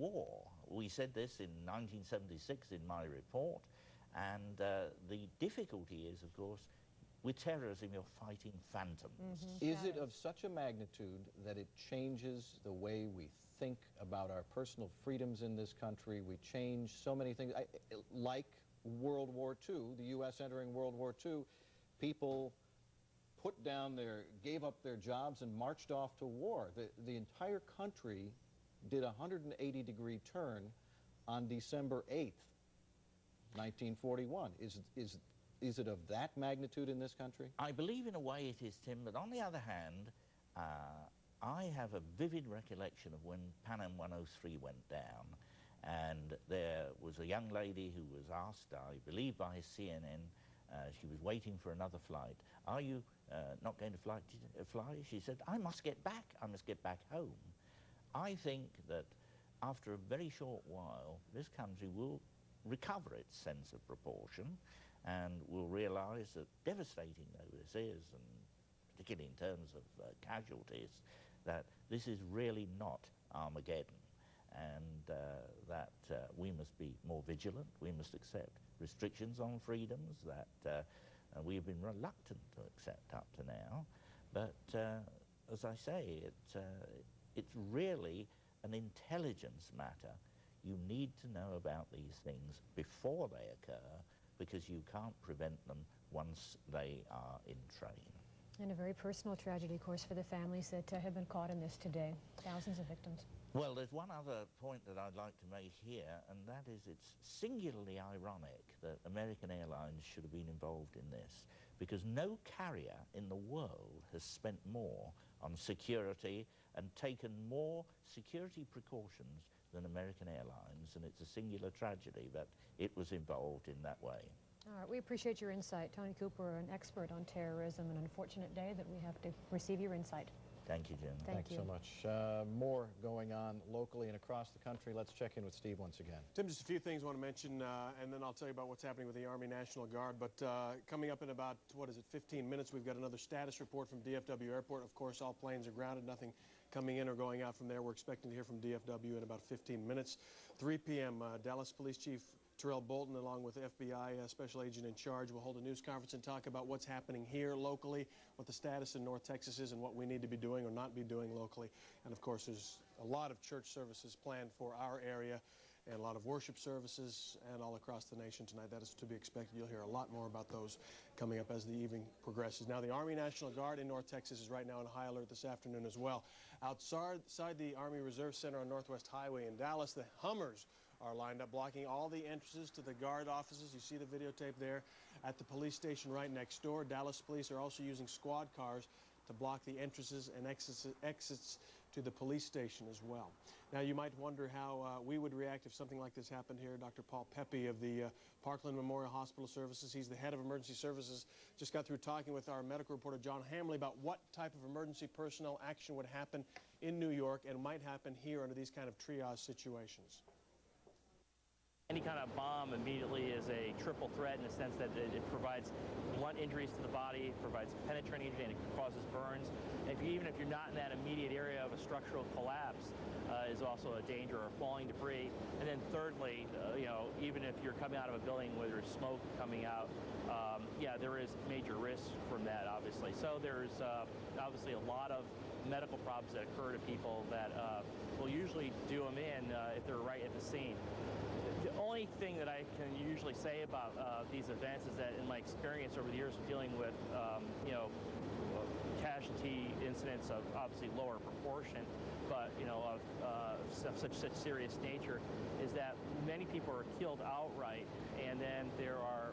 war. We said this in 1976 in my report, and the difficulty is, of course, with terrorism, you're fighting phantoms. Mm-hmm. Is it of such a magnitude that it changes the way we think about our personal freedoms in this country? We change so many things, like World War II, the U.S. entering World War II, people gave up their jobs and marched off to war. The entire country did a 180-degree turn on December 8th, 1941. Is it of that magnitude in this country? I believe in a way it is, Tim, but on the other hand, I have a vivid recollection of when Pan Am 103 went down, and there was a young lady who was asked, I believe by CNN, she was waiting for another flight. Are you not going to fly? She said, I must get back. I must get back home. I think that after a very short while, this country will recover its sense of proportion and will realize that, devastating though this is, and particularly in terms of casualties, that this is really not Armageddon, and that we must be more vigilant. We must accept restrictions on freedoms that we have been reluctant to accept up to now. But as I say, it's really an intelligence matter. You need to know about these things before they occur, because you can't prevent them once they are in train. And a very personal tragedy, of course, for the families that have been caught in this today. Thousands of victims. Well, there's one other point that I'd like to make here, and that is it's singularly ironic that American Airlines should have been involved in this, because no carrier in the world has spent more on security and taken more security precautions than American Airlines, and it's a singular tragedy that it was involved in that way. All right, we appreciate your insight. Tony Cooper, an expert on terrorism, an unfortunate day that we have to receive your insight. Thank you, Jim. Thanks so much. More going on locally and across the country. Let's check in with Steve once again. Tim, just a few things I want to mention, and then I'll tell you about what's happening with the Army National Guard. But coming up in about, 15 minutes, we've got another status report from DFW Airport. Of course, all planes are grounded, nothing coming in or going out from there. We're expecting to hear from DFW in about 15 minutes. 3 p.m., Dallas Police Chief Terrell Bolton, along with FBI Special Agent in Charge, will hold a news conference and talk about what's happening here locally, what the status in North Texas is, and what we need to be doing or not be doing locally. And of course, there's a lot of church services planned for our area, and a lot of worship services and all across the nation tonight. That is to be expected. You'll hear a lot more about those coming up as the evening progresses. Now, the Army National Guard in North Texas is right now on high alert this afternoon as well. Outside the Army Reserve Center on Northwest Highway in Dallas, the Hummers are lined up, blocking all the entrances to the guard offices. You see the videotape there. At the police station right next door, Dallas police are also using squad cars to block the entrances and exits to the police station as well. Now, you might wonder how we would react if something like this happened here. Dr. Paul Pepe of the Parkland Memorial Hospital Services, he's the head of emergency services, just got through talking with our medical reporter John Hamley about what type of emergency personnel action would happen in New York and might happen here under these kind of triage situations. Any kind of bomb immediately is a triple threat in the sense that it provides blunt injuries to the body, provides penetrating injury, and it causes burns. And even if you're not in that immediate area of a structural collapse, is also a danger, or falling debris. And then thirdly, even if you're coming out of a building where there's smoke coming out, yeah, there is major risk from that, obviously. So there's obviously a lot of medical problems that occur to people that will usually do them in if they're right at the scene. The only thing that I can usually say about these events is that in my experience over the years of dealing with, casualty incidents of obviously lower proportion, but, of such serious nature, is that many people are killed outright, and then there are